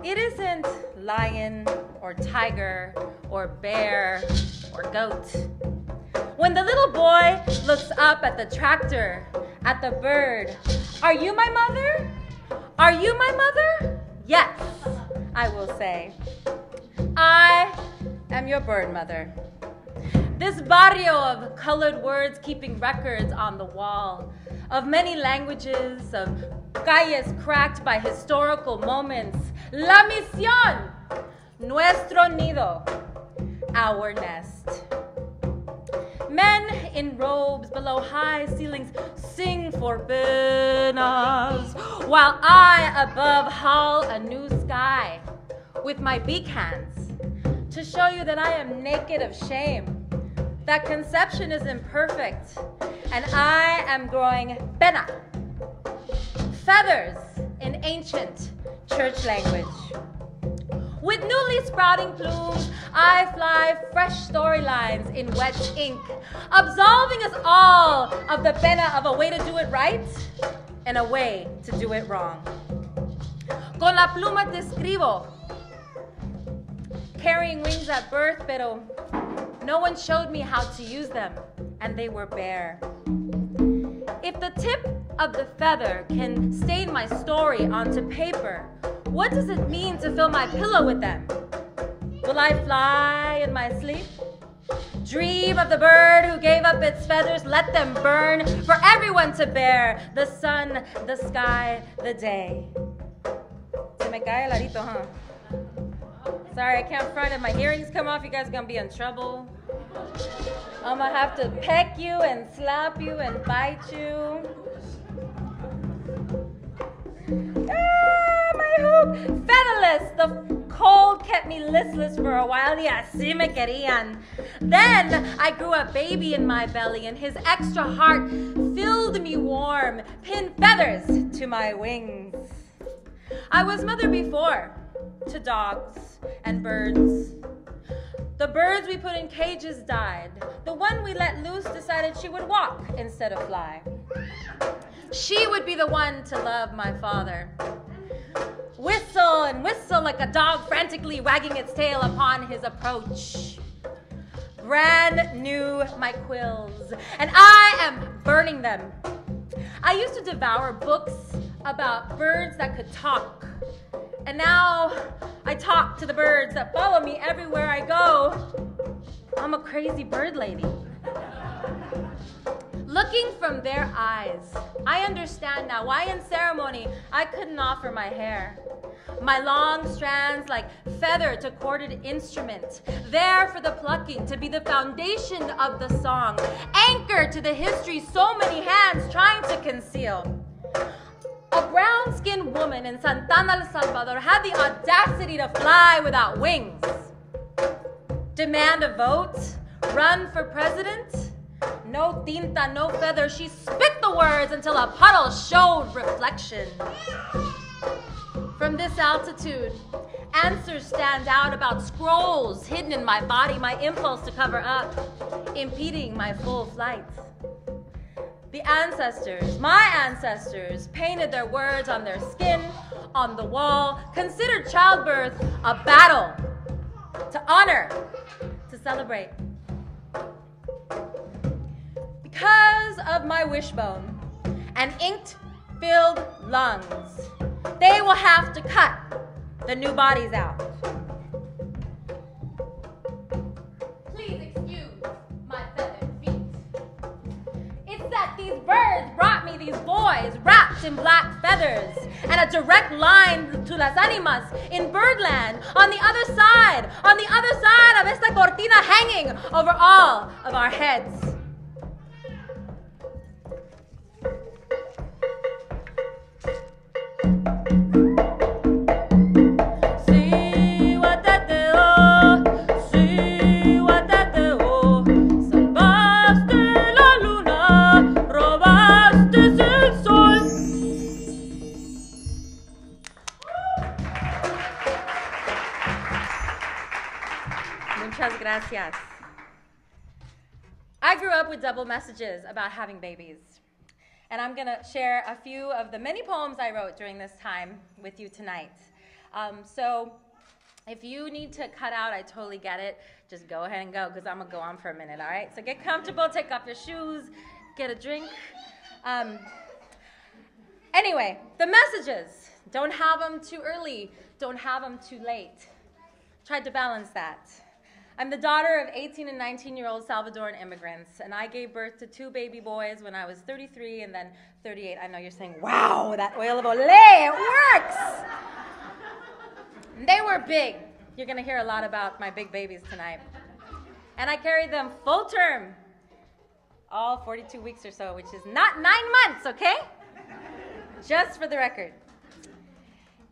It isn't lion or tiger or bear or goat. When the little boy looks up at the tractor, at the bird, are you my mother? Are you my mother? Yes, I will say. I am your bird mother. This barrio of colored words keeping records on the wall, of many languages, of calles cracked by historical moments. La misión, nuestro nido, our nest. Men in robes below high ceilings sing for penas, while I above haul a new sky with my beak hands to show you that I am naked of shame, that conception is imperfect, and I am growing pena, feathers in ancient church language. With newly sprouting plumes, I fly fresh storylines in wet ink, absolving us all of the pena of a way to do it right and a way to do it wrong. Con la pluma te escribo, carrying wings at birth, pero no one showed me how to use them, and they were bare. If the tip of the feather can stain my story onto paper, what does it mean to fill my pillow with them? Will I fly in my sleep? Dream of the bird who gave up its feathers, let them burn for everyone to bear, the sun, the sky, the day. Se me cae el arito, huh? Sorry, I can't front. If my earrings come off, you guys are gonna be in trouble. I'm gonna have to peck you and slap you and bite you. My hoop, featherless. The cold kept me listless for a while. Y así me querían. Then I grew a baby in my belly, and his extra heart filled me warm, pinned feathers to my wings. I was mother before to dogs and birds. The birds we put in cages died. The one we let loose decided she would walk instead of fly. She would be the one to love my father. Whistle and whistle like a dog frantically wagging its tail upon his approach. Brand new my quills, and I am burning them. I used to devour books about birds that could talk, and now I talk to the birds that follow me everywhere I go. I'm a crazy bird lady. Looking from their eyes, I understand now why in ceremony I couldn't offer my hair. My long strands like feather to corded instrument, there for the plucking, to be the foundation of the song, anchored to the history so many hands trying to conceal. A brown-skinned woman in Santana, El Salvador had the audacity to fly without wings. Demand a vote? Run for president? No tinta, no feather. She spit the words until a puddle showed reflection. From this altitude, answers stand out about scrolls hidden in my body, my impulse to cover up, impeding my full flight. The ancestors, my ancestors, painted their words on their skin, on the wall, considered childbirth a battle, to honor, to celebrate. Because of my wishbone and ink-filled lungs, they will have to cut the new bodies out. Please excuse my feathered feet. It's that these birds brought me these boys wrapped in black feathers and a direct line to las animas in birdland on the other side of esta cortina hanging over all of our heads. Gracias. I grew up with double messages about having babies, and I'm going to share a few of the many poems I wrote during this time with you tonight. So if you need to cut out, I totally get it. Just go ahead and go, because I'm going to go on for a minute, all right? So get comfortable, take off your shoes, get a drink. Anyway, the messages. Don't have them too early. Don't have them too late. Tried to balance that. I'm the daughter of 18 and 19-year-old Salvadoran immigrants, and I gave birth to 2 baby boys when I was 33 and then 38. I know you're saying, wow, that oil of Olay, it works! They were big. You're going to hear a lot about my big babies tonight. And I carried them full term, all 42 weeks or so, which is not 9 months, okay? Just for the record.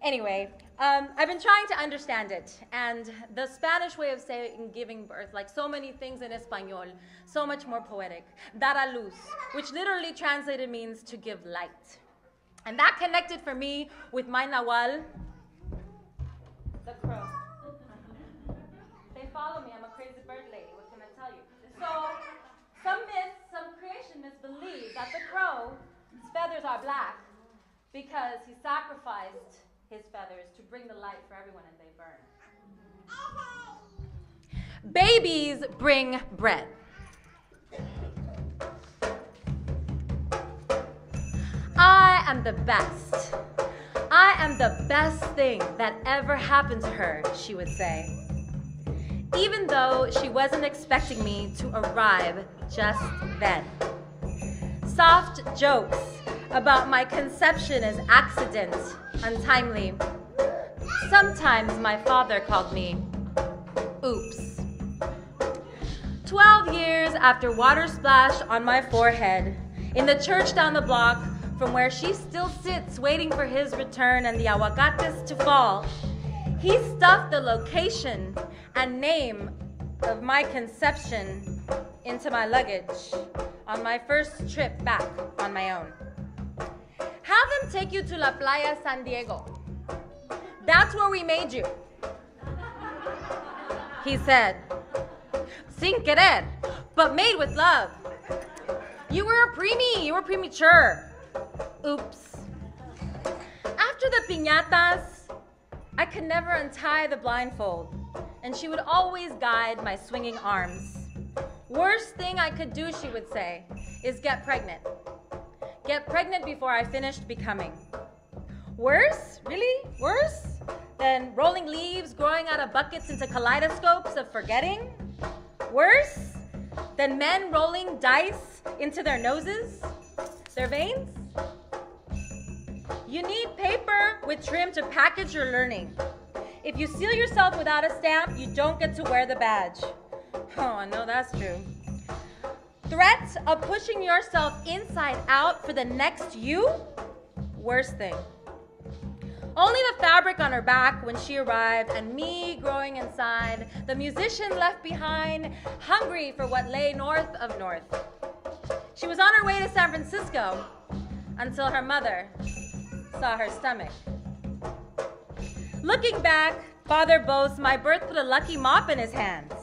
Anyway, I've been trying to understand it, and the Spanish way of saying giving birth, like so many things in Espanol, so much more poetic, dar a luz, which literally translated means to give light. And that connected for me with my Nahual, the crow. They follow me, I'm a crazy bird lady, what can I tell you? So, some creation myths believe that the crow's feathers are black because he sacrificed his feathers to bring the light for everyone, and they burn. Babies bring bread. I am the best. I am the best thing that ever happened to her, she would say. Even though she wasn't expecting me to arrive just then. Soft jokes about my conception as accident, untimely. Sometimes my father called me, oops. 12 years after water splash on my forehead, in the church down the block from where she still sits waiting for his return and the aguacates to fall, he stuffed the location and name of my conception into my luggage on my first trip back on my own. Have them take you to La Playa San Diego. That's where we made you, he said. Sin querer, but made with love. You were a preemie, you were premature. Oops. After the piñatas, I could never untie the blindfold, and she would always guide my swinging arms. Worst thing I could do, she would say, is get pregnant. Get pregnant before I finished becoming. Worse? Really? Worse? Than rolling leaves growing out of buckets into kaleidoscopes of forgetting? Worse? Than men rolling dice into their noses? Their veins? You need paper with trim to package your learning. If you seal yourself without a stamp, you don't get to wear the badge. Oh, I know that's true. Threat of pushing yourself inside out for the next you? Worst thing. Only the fabric on her back when she arrived, and me growing inside, the musician left behind, hungry for what lay north of north. She was on her way to San Francisco until her mother saw her stomach. Looking back, father boasts my birth put a lucky mop in his hands.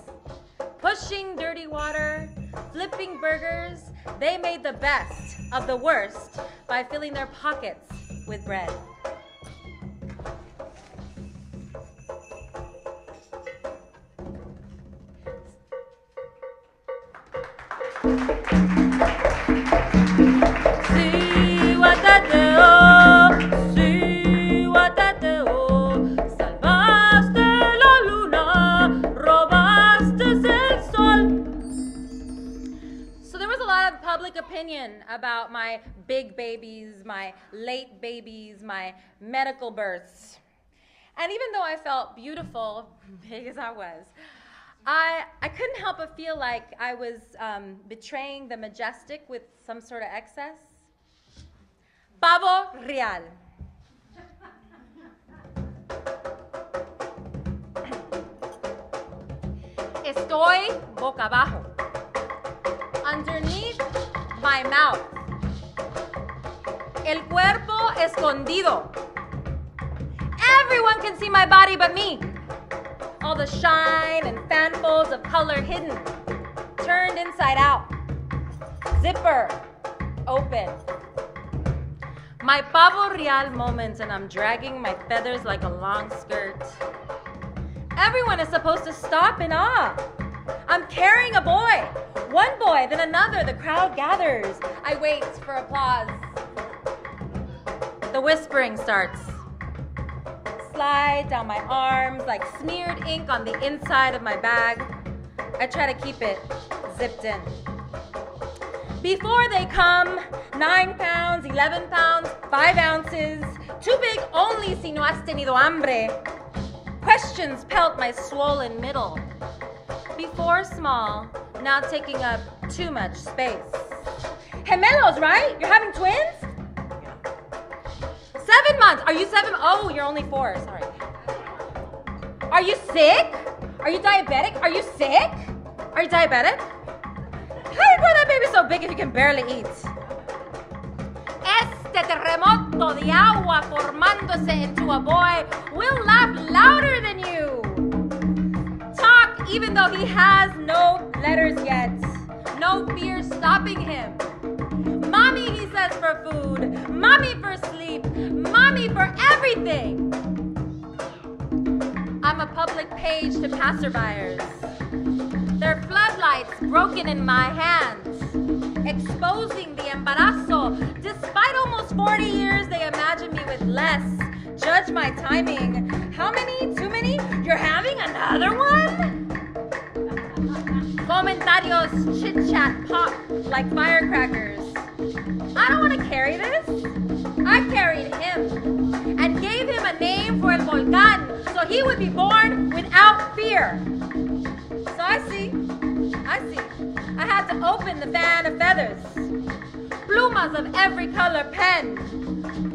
Pushing dirty water, flipping burgers, they made the best of the worst by filling their pockets with bread. Opinion about my big babies, my late babies, my medical births. And even though I felt beautiful, big as I was, I couldn't help but feel like I was betraying the majestic with some sort of excess. Pavo real. Estoy boca abajo. Underneath my mouth. El cuerpo escondido. Everyone can see my body but me. All the shine and fanfuls of color hidden, turned inside out. Zipper open. My pavo real moments, and I'm dragging my feathers like a long skirt. Everyone is supposed to stop in awe. I'm carrying a boy. One boy, then another. The crowd gathers. I wait for applause. The whispering starts. Slide down my arms like smeared ink on the inside of my bag. I try to keep it zipped in. Before they come, 9 pounds, 11 pounds, 5 ounces. Too big only si no has tenido hambre. Questions pelt my swollen middle. Before small, now taking up too much space. Gemelos, right? You're having twins? 7 months. Are you 7? Oh, you're only 4. Sorry. Are you sick? Are you diabetic? Are you sick? Are you diabetic? How do you grow that baby so big if you can barely eat? Este terremoto de agua formándose into a boy will laugh louder than you. Talk even though he has no letters yet. No fear stopping him. Mommy, he says, for food. Mommy for sleep. Mommy for everything. I'm a public page to passerbyers. Their floodlights broken in my hands, exposing the embarazo. Despite almost 40 years, they imagine me with less. Judge my timing. How many? Too many? You're having another one? Comentarios, chit-chat, pop like firecrackers. I don't want to carry this. I carried him and gave him a name for El Volcán so he would be born without fear. So I see. I had to open the fan of feathers. Plumas of every color pen.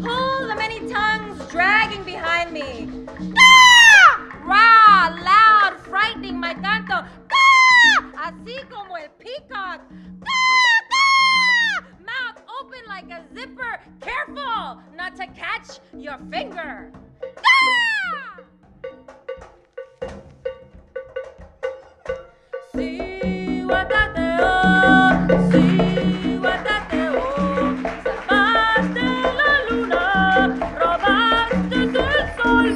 Pull the many tongues dragging behind me. Ah! Rah, loud, frightening my canto. Ah! Así como el peacock. Ah! Mouth open like a zipper. Careful not to catch your finger. Ah! Sí, guatateo, sí, guatateo, salvaste la luna, robaste el sol.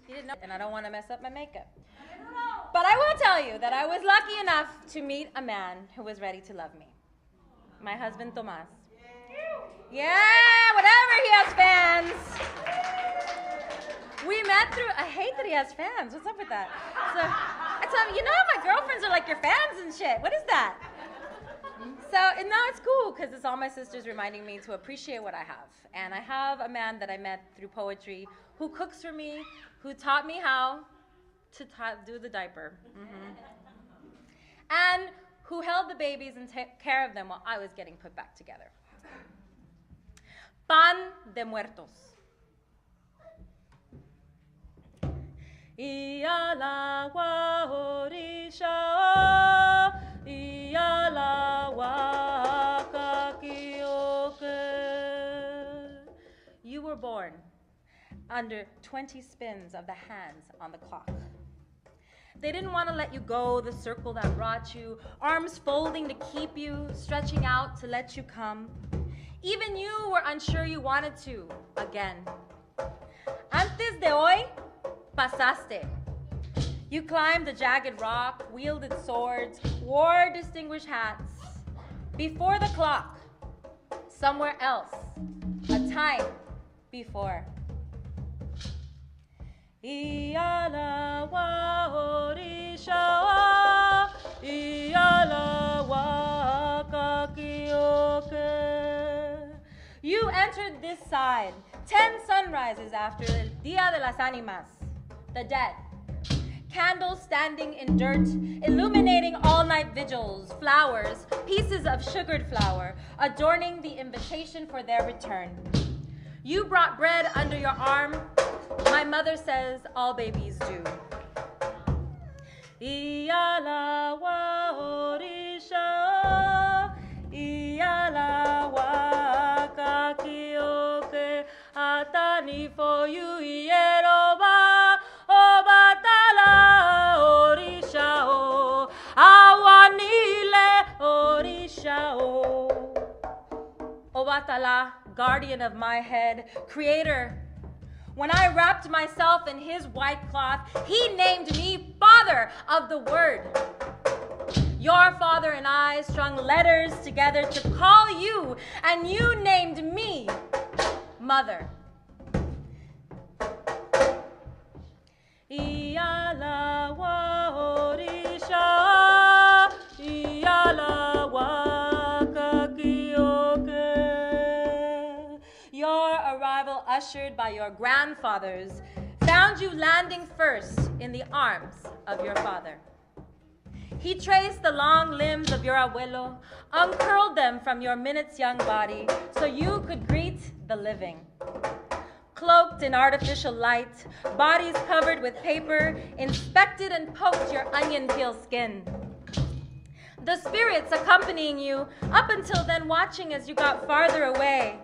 You didn't know, and I don't want to mess up my makeup. But I will tell you that I was lucky enough to meet a man who was ready to love me. My husband, Tomás. Yeah, whatever, he has fans. We met through, I hate that he has fans. What's up with that? So I tell him, you know, my girlfriends are like your fans and shit. What is that? So, and now it's cool because it's all my sisters reminding me to appreciate what I have. And I have a man that I met through poetry who cooks for me, who taught me how to do the diaper. And who held the babies and took care of them while I was getting put back together. Pan de muertos. Y al agua orisha, y al agua kakioke. You were born under 20 spins of the hands on the clock. They didn't want to let you go, the circle that brought you, arms folding to keep you, stretching out to let you come. Even you were unsure you wanted to, again. Antes de hoy, pasaste. You climbed a jagged rock, wielded swords, wore distinguished hats. Before the clock, somewhere else, a time before. Y al agua orisha, y al agua kakioke. You entered this side 10 sunrises after el Dia de las Ánimas, the dead. Candles standing in dirt, illuminating all-night vigils, flowers, pieces of sugared flour, adorning the invitation for their return. You brought bread under your arm. My mother says all babies do. Y al agua orisha, y al agua kakioke, atani for you yeroba, o batala orisha o, awanile orisha o. Obatala, guardian of my head, creator. When I wrapped myself in his white cloth, he named me father of the word. Your father and I strung letters together to call you, and you named me mother. Your arrival, ushered by your grandfathers, found you landing first in the arms of your father. He traced the long limbs of your abuelo, uncurled them from your minutes young body so you could greet the living. Cloaked in artificial light, bodies covered with paper, inspected and poked your onion peel skin. The spirits accompanying you, up until then watching as you got farther away,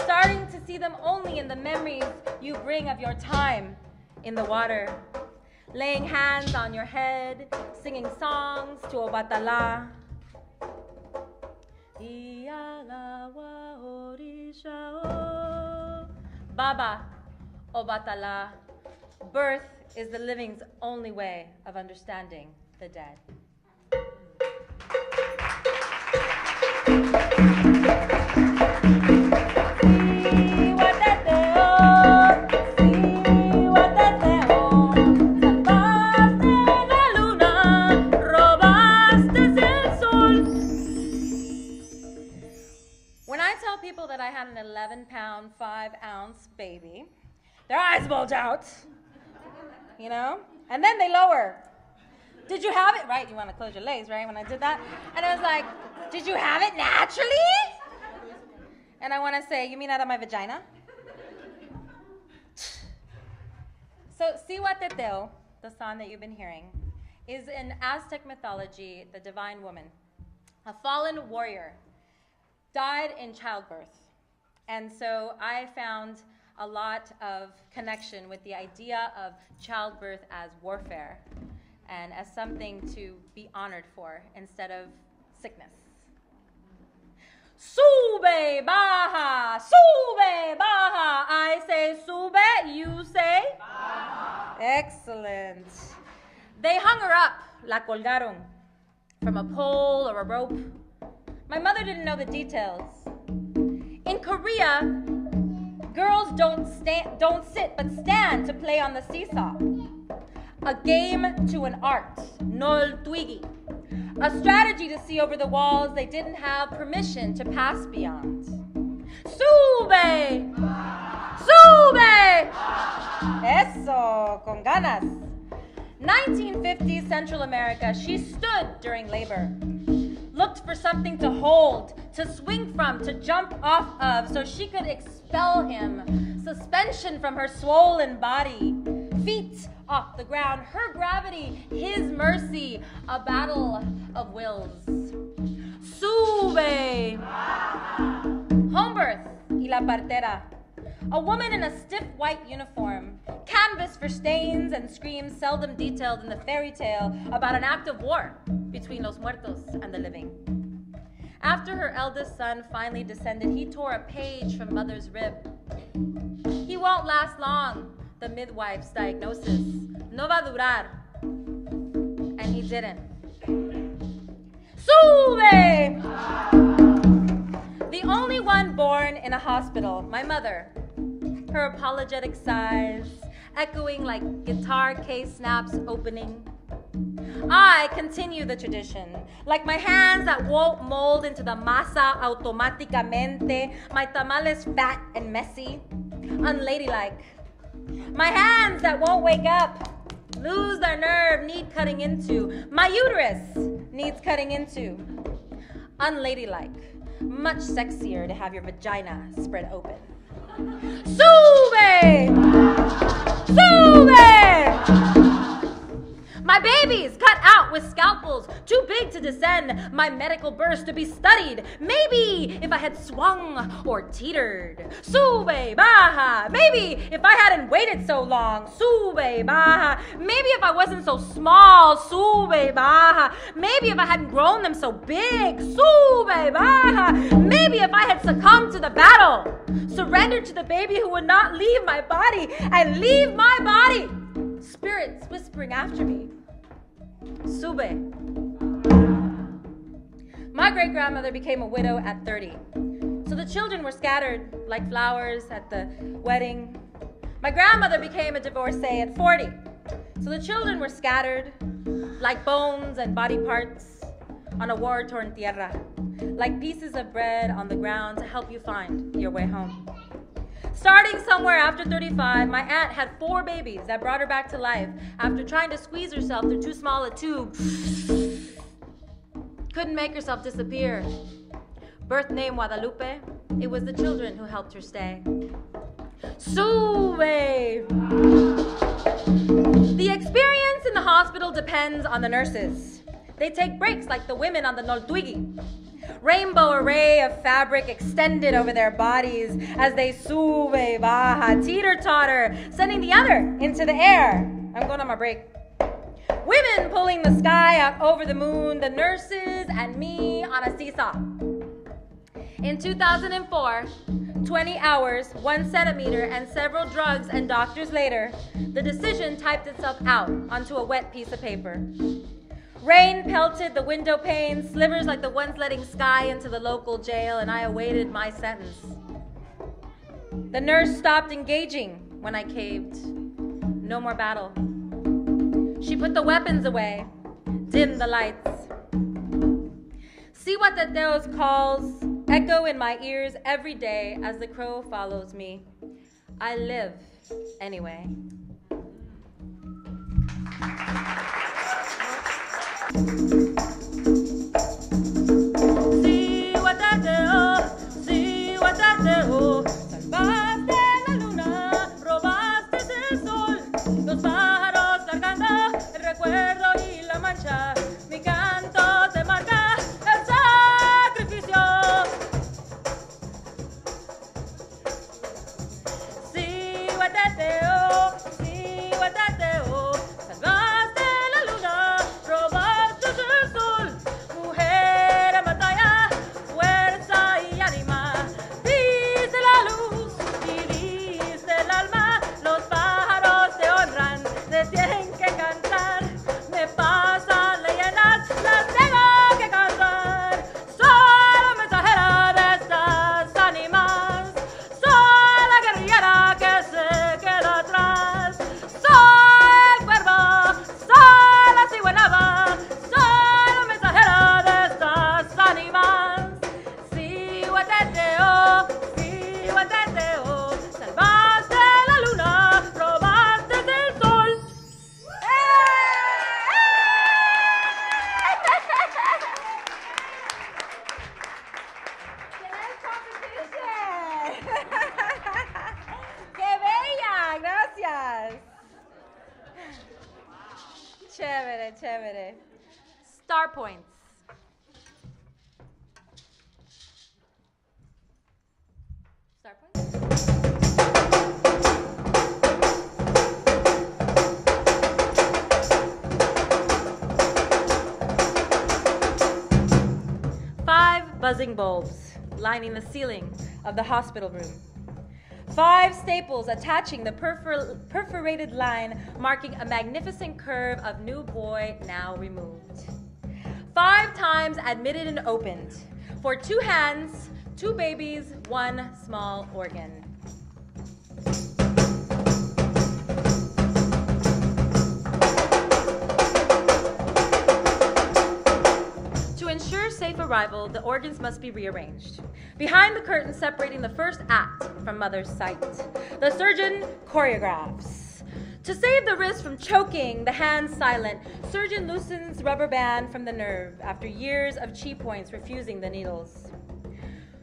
starting to see them only in the memories you bring of your time in the water. Laying hands on your head, singing songs to Obatala. Baba, Obatala, birth is the living's only way of understanding the dead. People that I had an 11-pound, 5-ounce baby, their eyes bulge out, you know, and then they lower. Did you have it? Right, you want to close your legs, right, when I did that? And I was like, did you have it naturally? And I want to say, you mean out of my vagina? So, Cihuateteo, the song that you've been hearing, is in Aztec mythology the divine woman, a fallen warrior, died in childbirth. And so I found a lot of connection with the idea of childbirth as warfare and as something to be honored for instead of sickness. Sube, baja, sube, baja. I say sube, you say? Baja. Excellent. They hung her up, la colgaron, from a pole or a rope. My mother didn't know the details. In Korea, girls don't sit but stand to play on the seesaw. A game to an art, nol twigi. A strategy to see over the walls they didn't have permission to pass beyond. Sube! Sube! Eso, con ganas. 1950s Central America, she stood during labor. Looked for something to hold, to swing from, to jump off of, so she could expel him. Suspension from her swollen body. Feet off the ground, her gravity, his mercy. A battle of wills. Sube! Home birth, y la partera. A woman in a stiff white uniform, canvas for stains and screams seldom detailed in the fairy tale about an act of war between los muertos and the living. After her eldest son finally descended, he tore a page from mother's rib. He won't last long, the midwife's diagnosis. No va a durar. And he didn't. Sube! The only one born in a hospital, my mother. Her apologetic sighs, echoing like guitar case snaps opening. I continue the tradition, like my hands that won't mold into the masa automáticamente, my tamales fat and messy, unladylike. My hands that won't wake up, lose their nerve, need cutting into. My uterus needs cutting into. Unladylike, much sexier to have your vagina spread open. Sube! Sube! My babies cut out out with scalpels, too big to descend, my medical burst to be studied. Maybe if I had swung or teetered. Sube, baja. Maybe if I hadn't waited so long. Sube, baja. Maybe if I wasn't so small. Sube, baja. Maybe if I hadn't grown them so big. Sube, baja. Maybe if I had succumbed to the battle, surrendered to the baby who would not leave my body and leave my body. Spirits whispering after me. Sube. My great-grandmother became a widow at 30. So the children were scattered like flowers at the wedding. My grandmother became a divorcee at 40. So the children were scattered like bones and body parts on a war-torn tierra, like pieces of bread on the ground to help you find your way home. Starting somewhere after 35, my aunt had 4 babies that brought her back to life after trying to squeeze herself through too small a tube. Couldn't make herself disappear. Birth name Guadalupe, it was the children who helped her stay. Sube! The experience in the hospital depends on the nurses. They take breaks like the women on the Noltuigi. Rainbow array of fabric extended over their bodies as they sube, baja, teeter-totter, sending the other into the air. I'm going on my break. Women pulling the sky out over the moon, the nurses and me on a seesaw. In 2004, 20 hours, 1 centimeter, and several drugs and doctors later, the decision typed itself out onto a wet piece of paper. Rain pelted the window panes, slivers like the ones letting sky into the local jail, and I awaited my sentence. The nurse stopped engaging when I caved. No more battle. She put the weapons away, dimmed the lights. See what the Deus calls echo in my ears every day as the crow follows me. I live anyway. See what I do, see what I do. Salvaste la luna, robaste el sol. Los pájaros cargando el recuerdo y la mancha. Mi canto te marca el sacrificio. See what I do, see what I do. Salvaste la luna, robaste el sol. Mujer en batalla, fuerza y ánima. Diste la luz y diste el alma. Los pájaros te honran, te tienen que cantar. Me pasan leyendas, las tengo que cantar. Soy la mensajera de estas ánimas. Soy la guerrillera que se queda atrás. Soy el cuervo, soy la cigüeñava. Soy la mensajera de estas ánimas. See what I do, see what I do. Salvaste la luna, robaste el sol. ¡Qué bella! Gracias. Chévere, chévere. Star points. Star points? Five buzzing bulbs lining the ceiling of the hospital room. 5 staples attaching the perforated line marking a magnificent curve of new boy now removed. 5 times admitted and opened. For 2 hands, 2 babies, 1 small organ. To ensure safe arrival, the organs must be rearranged. Behind the curtain separating the first act from mother's sight, the surgeon choreographs. To save the wrist from choking, the hand silent, surgeon loosens rubber band from the nerve after years of chi points refusing the needles.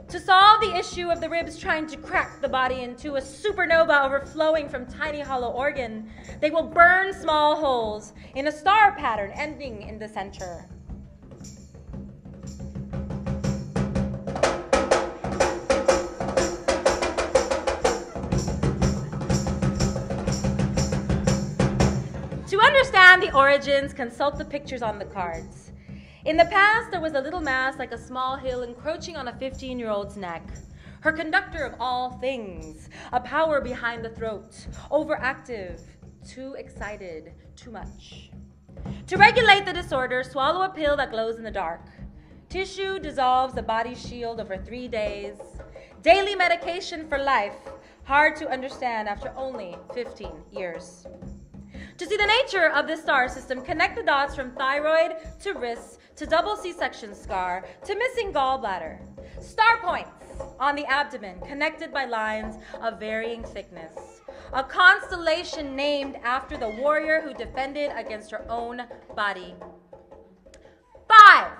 To solve the issue of the ribs trying to crack the body into a supernova overflowing from tiny hollow organ, they will burn small holes in a star pattern ending in the center. To understand the origins, consult the pictures on the cards. In the past, there was a little mass like a small hill encroaching on a 15-year-old's neck. Her conductor of all things, a power behind the throat, overactive, too excited, too much. To regulate the disorder, swallow a pill that glows in the dark. Tissue dissolves the body's shield over 3 days. Daily medication for life, hard to understand after only 15 years. To see the nature of this star system, connect the dots from thyroid to wrist to double C-section scar to missing gallbladder. Star points on the abdomen connected by lines of varying thickness. A constellation named after the warrior who defended against her own body. 5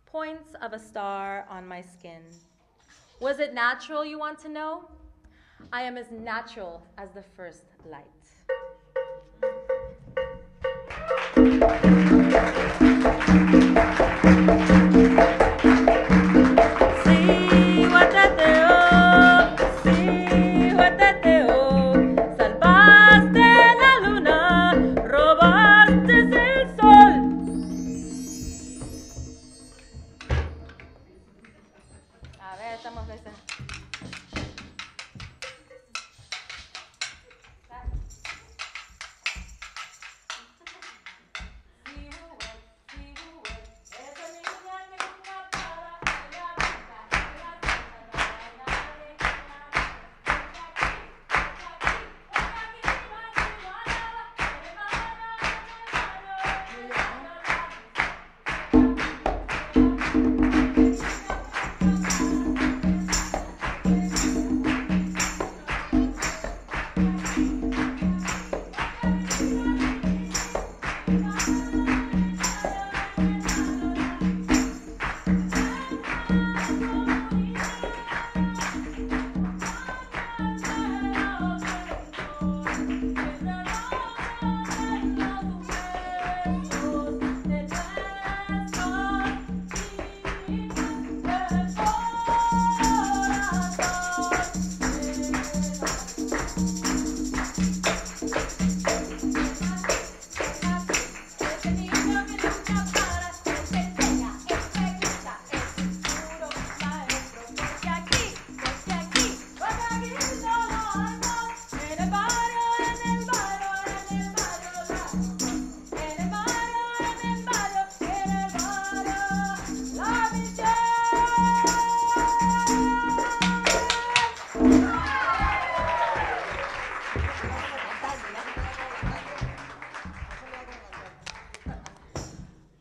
points of a star on my skin. Was it natural, you want to know? I am as natural as the first light.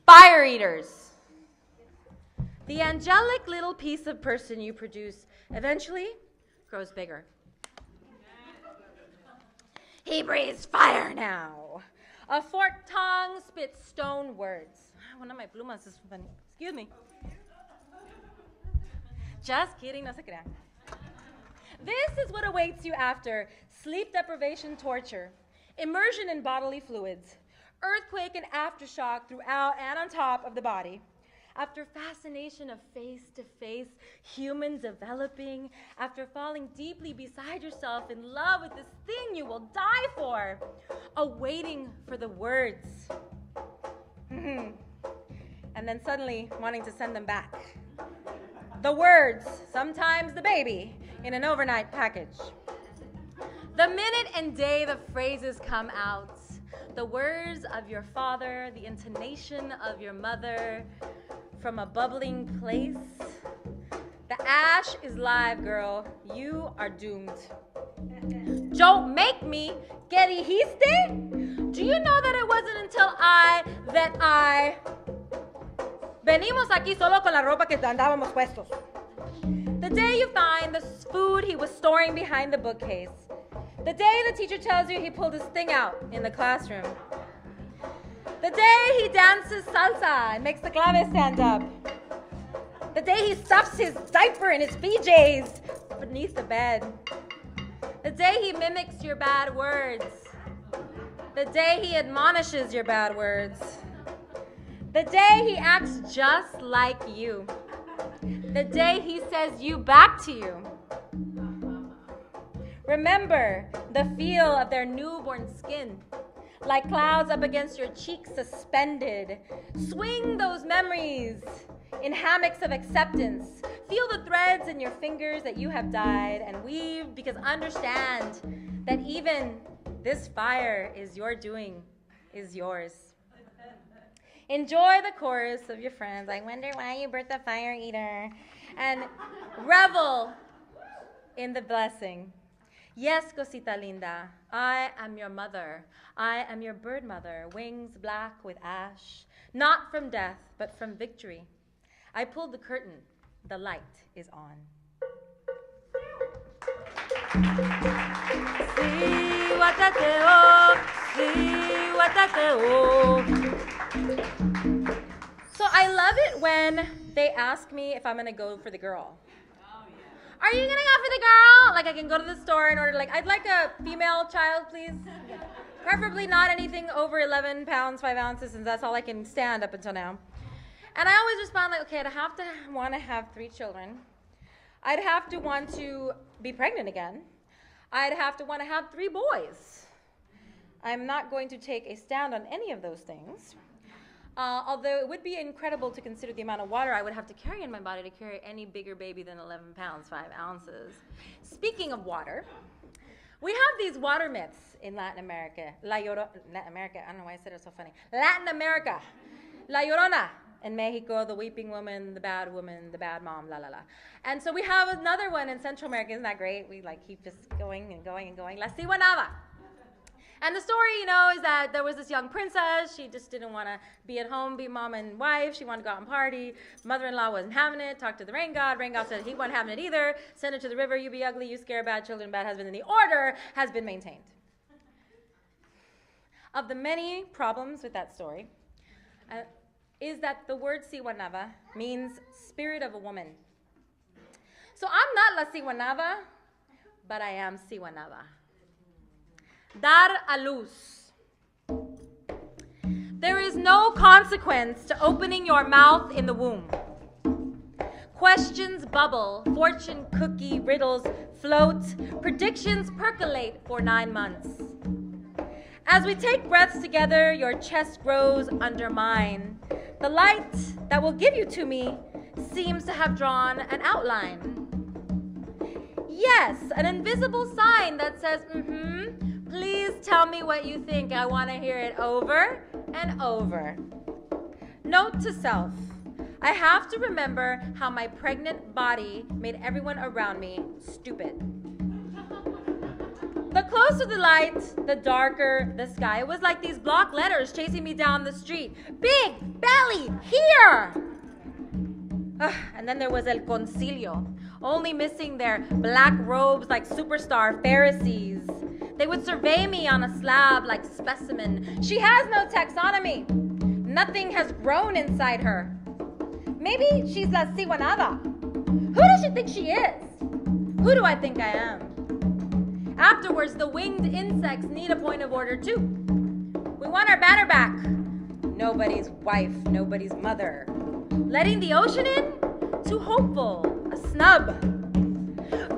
Fire eaters. The angelic little piece of person you produce eventually grows bigger. He breathes fire now. A forked tongue spits stone words. One of my plumas is funny. Excuse me. Just kidding, no se crean. This is what awaits you after sleep deprivation torture, immersion in bodily fluids, earthquake and aftershock throughout and on top of the body. After fascination of face-to-face human developing, after falling deeply beside yourself in love with this thing you will die for, awaiting for the words. And then suddenly wanting to send them back. The words, sometimes the baby, in an overnight package. The minute and day the phrases come out, the words of your father, the intonation of your mother, from a bubbling place. The ash is live, girl. You are doomed. Don't make me. ¿Qué dijiste? Do you know that it wasn't until I venimos aquí solo con la ropa que andábamos puestos. The day you find the food he was storing behind the bookcase. The day the teacher tells you he pulled his thing out in the classroom. The day he dances salsa and makes the clave stand up. The day he stuffs his diaper in his PJs beneath the bed. The day he mimics your bad words. The day he admonishes your bad words. The day he acts just like you. The day he says you back to you. Remember the feel of their newborn skin, like clouds up against your cheeks suspended. Swing those memories in hammocks of acceptance. Feel the threads in your fingers that you have dyed and weave, because understand that even this fire is your doing, is yours. Enjoy the chorus of your friends. I wonder why you birthed a fire eater. And revel in the blessing. Yes, cosita linda, I am your mother. I am your bird mother, wings black with ash. Not from death, but from victory. I pulled the curtain. The light is on. So I love it when they ask me if I'm gonna go for the girl. Are you gonna go for the girl? Like I can go to the store and order, like, I'd like a female child, please. Preferably not anything over 11 pounds, 5 ounces, since that's all I can stand up until now. And I always respond like, okay, I'd have to want to have 3 children. I'd have to want to be pregnant again. I'd have to want to have 3 boys. I'm not going to take a stand on any of those things. Although it would be incredible to consider the amount of water I would have to carry in my body to carry any bigger baby than 11 pounds, 5 ounces. Speaking of water, we have these water myths in Latin America. Latin America, I don't know why I said it so funny. Latin America. La Llorona in Mexico, the weeping woman, the bad mom, la la la. And so we have another one in Central America. Isn't that great? We like keep just going and going and going. La Ciguanaba. And the story, you know, is that there was this young princess. She just didn't want to be at home, be mom and wife. She wanted to go out and party. Mother-in-law wasn't having it. Talked to the rain god. Rain god said he wasn't having it either. Send her to the river. You be ugly. You scare bad children, bad husband. And the order has been maintained. Of the many problems with that story, is that the word Ciguanaba means spirit of a woman. So I'm not La Ciguanaba, but I am Ciguanaba. Dar a luz. There is no consequence to opening your mouth in the womb. Questions bubble, fortune cookie riddles float, predictions percolate for 9 months. As we take breaths together, your chest grows under mine. The light that will give you to me seems to have drawn an outline. Yes, an invisible sign that says, please tell me what you think. I want to hear it over and over. Note to self, I have to remember how my pregnant body made everyone around me stupid. The closer the light, the darker the sky. It was like these block letters chasing me down the street. Big belly here! And then there was El Concilio, only missing their black robes like superstar Pharisees. They would survey me on a slab like specimen. She has no taxonomy. Nothing has grown inside her. Maybe she's La Ciguanaba. Who does she think she is? Who do I think I am? Afterwards, the winged insects need a point of order too. We want our banner back. Nobody's wife, nobody's mother. Letting the ocean in? Too hopeful. A snub.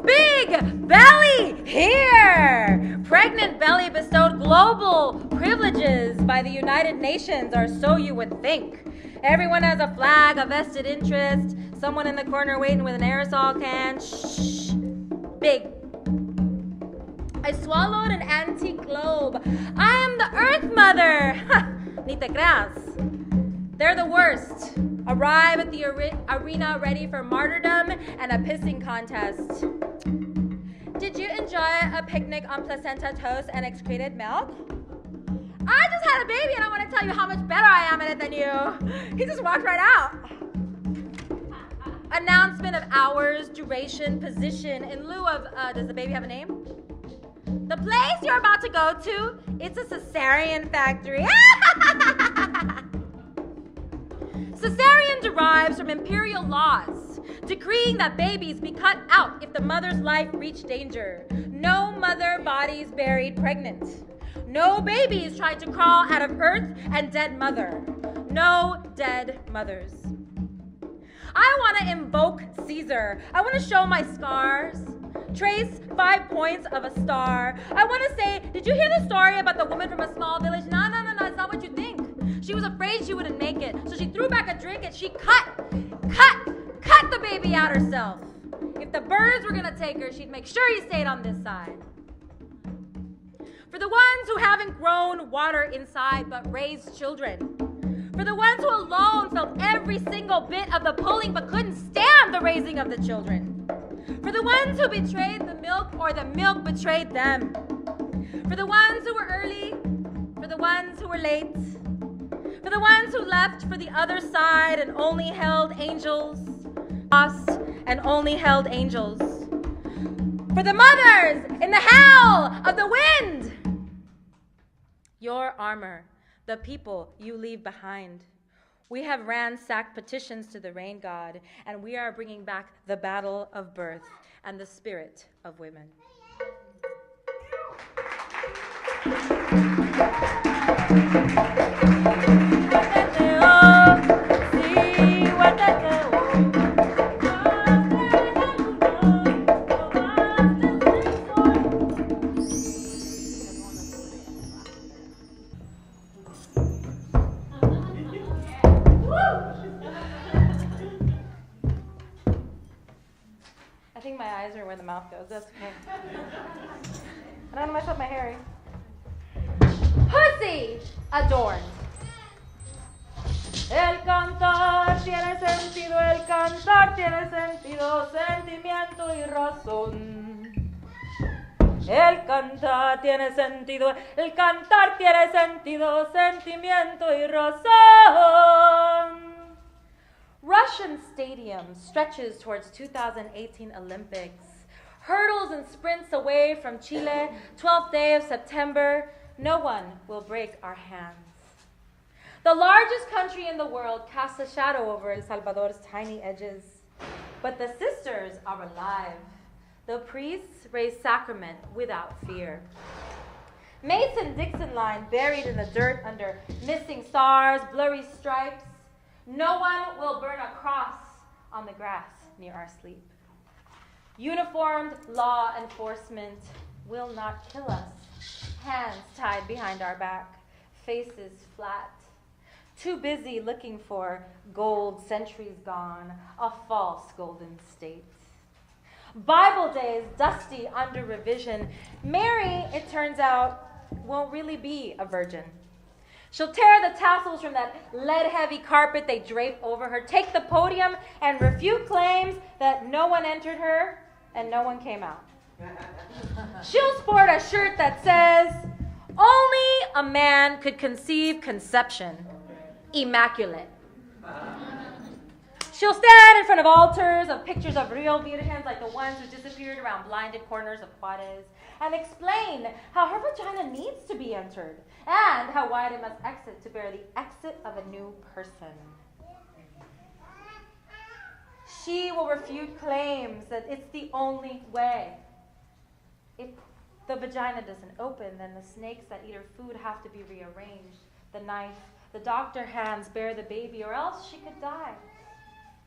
Big belly here! Pregnant belly bestowed global privileges by the United Nations, or so you would think. Everyone has a flag, a vested interest, someone in the corner waiting with an aerosol can. Shh. Big. I swallowed an antique globe. I am the Earth Mother. Ha! Ni te creas. They're the worst. Arrive at the arena ready for martyrdom and a pissing contest. Did you enjoy a picnic on placenta toast and excreted milk? I just had a baby and I want to tell you how much better I am at it than you. He just walked right out. Announcement of hours, duration, position in lieu of, does the baby have a name? The place you're about to go to, it's a cesarean factory. Cesarean derives from imperial laws. decreeing that babies be cut out if the mother's life reached danger. No mother bodies buried pregnant. No babies tried to crawl out of earth and dead mother. No dead mothers. I want to invoke Caesar. I want to show my scars. Trace 5 points of a star. I want to say, did you hear the story about the woman from a small village? No, it's not what you think. She was afraid she wouldn't make it, so she threw back a drink and she cut the baby out herself. If the birds were going to take her, she'd make sure he stayed on this side. For the ones who haven't grown water inside but raised children. For the ones who alone felt every single bit of the pulling but couldn't stand the raising of the children. For the ones who betrayed the milk or the milk betrayed them. For the ones who were early, for the ones who were late. For the ones who left for the other side and only held angels. Lost and only held angels. For the mothers in the howl of the wind. Your armor, the people you leave behind. We have ransacked petitions to the rain god, and we are bringing back the battle of birth and the spirit of women. I think my eyes are where the mouth goes. That's okay. I don't know myself my hair. Pussy adorned. El cantar tiene sentido, el cantar tiene sentido, sentimiento y razón. El cantar tiene sentido, el cantar tiene sentido, sentimiento y razón. Russian stadium stretches towards 2018 Olympics. Hurdles and sprints away from Chile, 12th day of September. No one will break our hands. The largest country in the world casts a shadow over El Salvador's tiny edges. But the sisters are alive. The priests raise sacrament without fear. Mason-Dixon line buried in the dirt under missing stars, blurry stripes. No one will burn a cross on the grass near our sleep. Uniformed law enforcement will not kill us. Hands tied behind our back, faces flat. Too busy looking for gold centuries gone, a false golden state. Bible days dusty under revision. Mary, it turns out, won't really be a virgin. She'll tear the tassels from that lead-heavy carpet they drape over her, take the podium, and refute claims that no one entered her and no one came out. She'll sport a shirt that says, only a man could conceive conception. Immaculate. She'll stand in front of altars of pictures of real virgins like the ones who disappeared around blinded corners of Juarez and explain how her vagina needs to be entered and how wide it must exit to bear the exit of a new person. She will refute claims that it's the only way. If the vagina doesn't open, then the snakes that eat her food have to be rearranged. The knife, the doctor hands bear the baby, or else she could die.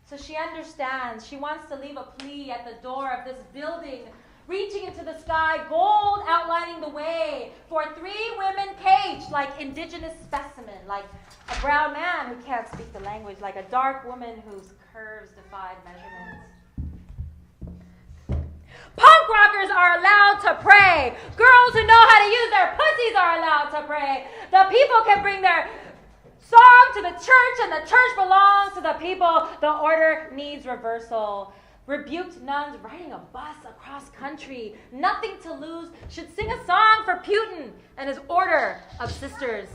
So she understands. She wants to leave a plea at the door of this building, reaching into the sky, gold outlining the way for 3 women caged like indigenous specimen, like a brown man who can't speak the language, like a dark woman whose curves defied measurements. Punk rockers are allowed to pray. Girls who know how to use their pussies are allowed to pray. The people can bring their song to the church, and the church belongs to the people. The order needs reversal. Rebuked nuns riding a bus across country, nothing to lose, should sing a song for Putin and his order of sisters.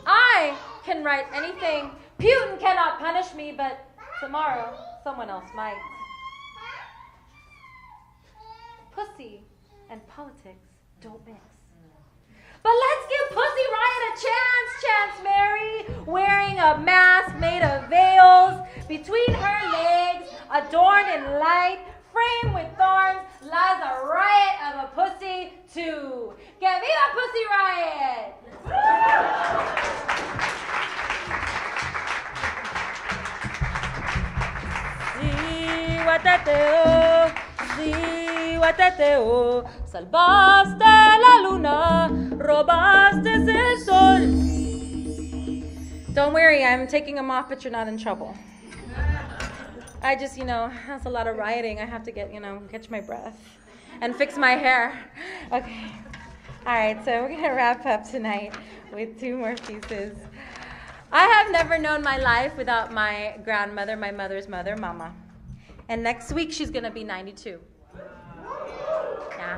I can write anything. Putin cannot punish me, but tomorrow someone else might. Pussy and politics don't mix. But let's give Pussy Riot a chance, Mary, wearing a mask made of veils between her legs, adorned in light, framed with thorns, lies a riot of a pussy too. Que viva Pussy Riot! Sí, guateteo, salvaste la luna, robaste el sol. Don't worry, I'm taking them off, but you're not in trouble. I just, that's a lot of rioting. I have to get, catch my breath and fix my hair. Okay. All right, so we're going to wrap up tonight with 2 more pieces. I have never known my life without my grandmother, my mother's mother, Mama. And next week, she's going to be 92. Yeah.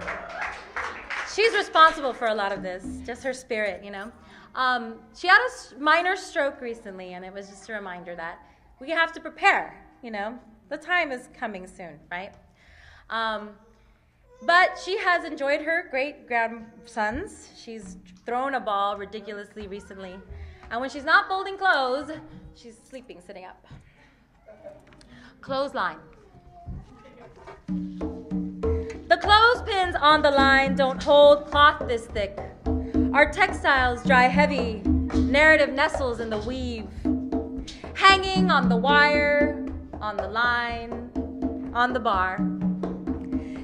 She's responsible for a lot of this, just her spirit, She had a minor stroke recently, and it was just a reminder that we have to prepare, The time is coming soon, right? But she has enjoyed her great-grandsons. She's thrown a ball ridiculously recently. And when she's not folding clothes, she's sleeping, sitting up. Clothesline. The clothespins on the line don't hold cloth this thick. Our textiles dry heavy, narrative nestles in the weave. Hanging on the wire, on the line, on the bar.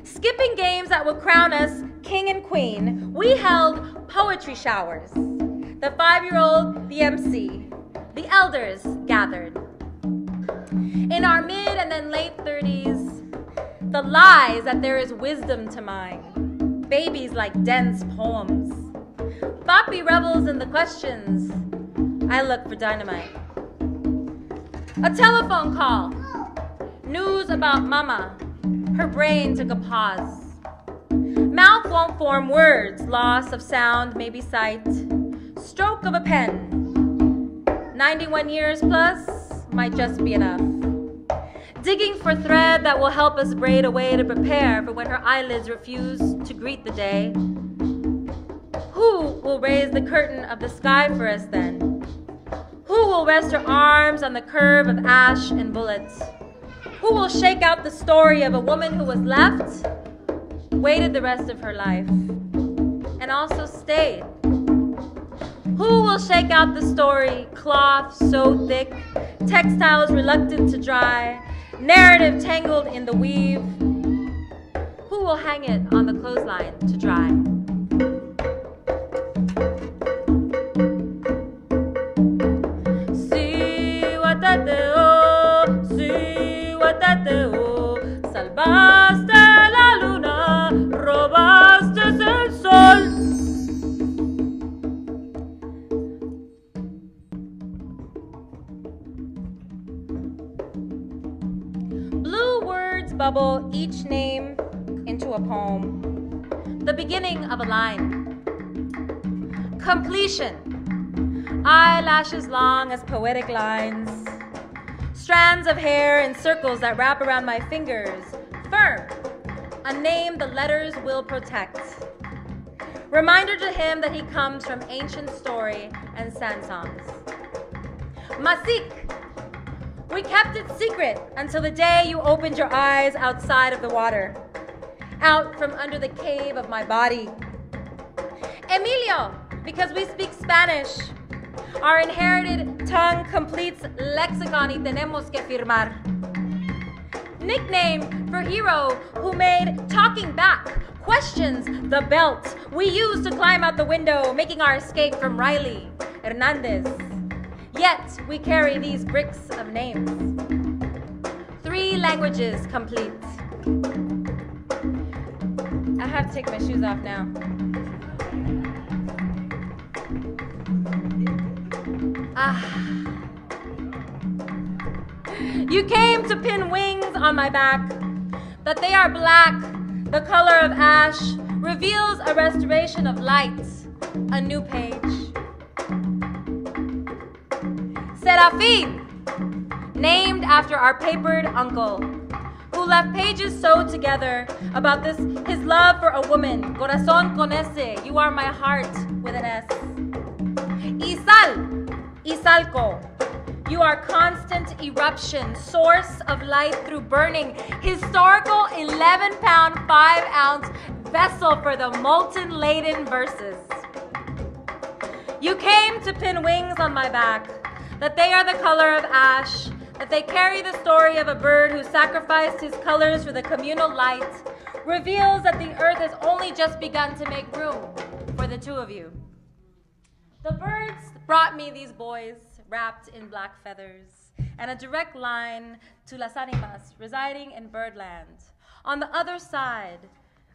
Skipping games that would crown us king and queen, we held poetry showers. The 5-year-old, the MC, the elders gathered. In our mid and then late 30s, the lies that there is wisdom to mine, babies like dense poems. Poppy revels in the questions, I look for dynamite. A telephone call, news about Mama, her brain took a pause. Mouth won't form words, loss of sound, maybe sight. Stroke of a pen, 91 years plus might just be enough. Digging for thread that will help us braid a way to prepare for when her eyelids refuse to greet the day. Who will raise the curtain of the sky for us then? Who will rest her arms on the curve of ash and bullets? Who will shake out the story of a woman who was left, waited the rest of her life, and also stayed? Who will shake out the story, cloth so thick, textiles reluctant to dry, narrative tangled in the weave? Who will hang it on the clothesline to dry? Salvaste la luna, robaste el sol. Blue words bubble each name into a poem, the beginning of a line. Completion, eyelashes long as poetic lines. Strands of hair in circles that wrap around my fingers. Firm, a name the letters will protect. Reminder to him that he comes from ancient story and sansongs. Masik, we kept it secret until the day you opened your eyes outside of the water, out from under the cave of my body. Emilio, because we speak Spanish. Our inherited tongue completes lexicon y tenemos que firmar. Nickname for hero who made talking back, questions, the belt we used to climb out the window, making our escape from Riley, Hernández. Yet we carry these bricks of names. 3 languages complete. I have to take my shoes off now. You came to pin wings on my back, that they are black, the color of ash, reveals a restoration of light, a new page. Serafin, named after our papered uncle, who left pages sewed together about his love for a woman. Corazón con ese, you are my heart with an S. Isal, Isalco, You are constant eruption, source of light through burning, historical 11-pound, 5-ounce vessel for the molten-laden verses. You came to pin wings on my back, that they are the color of ash, that they carry the story of a bird who sacrificed his colors for the communal light, reveals that the earth has only just begun to make room for the two of you. The birds brought me these boys wrapped in black feathers and a direct line to las animas residing in birdland. On the other side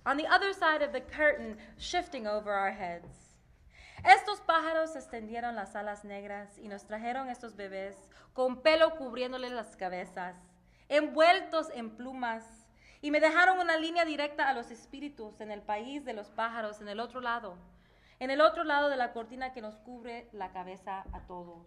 of the curtain shifting over our heads. Estos pájaros extendieron las alas negras y nos trajeron estos bebés con pelo cubriéndoles las cabezas, envueltos en plumas, y me dejaron una línea directa a los espíritus en el país de los pájaros, en el otro lado de la cortina que nos cubre la cabeza a todos.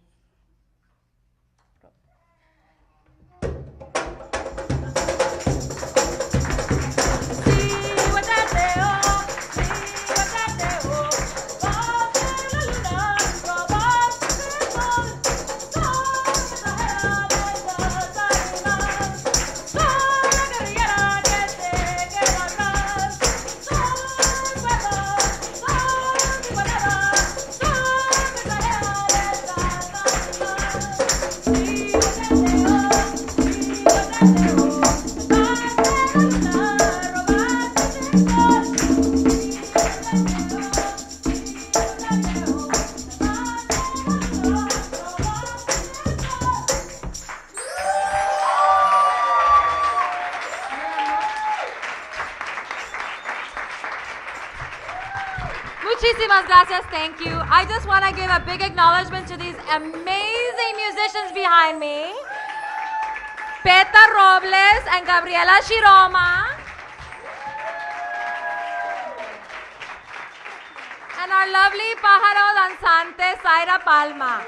Muchísimas gracias, thank you. I just want to give a big acknowledgement to these amazing musicians behind me. Peta Robles and Gabriela Shiroma. And our lovely pájaro danzante, Zaira Palma.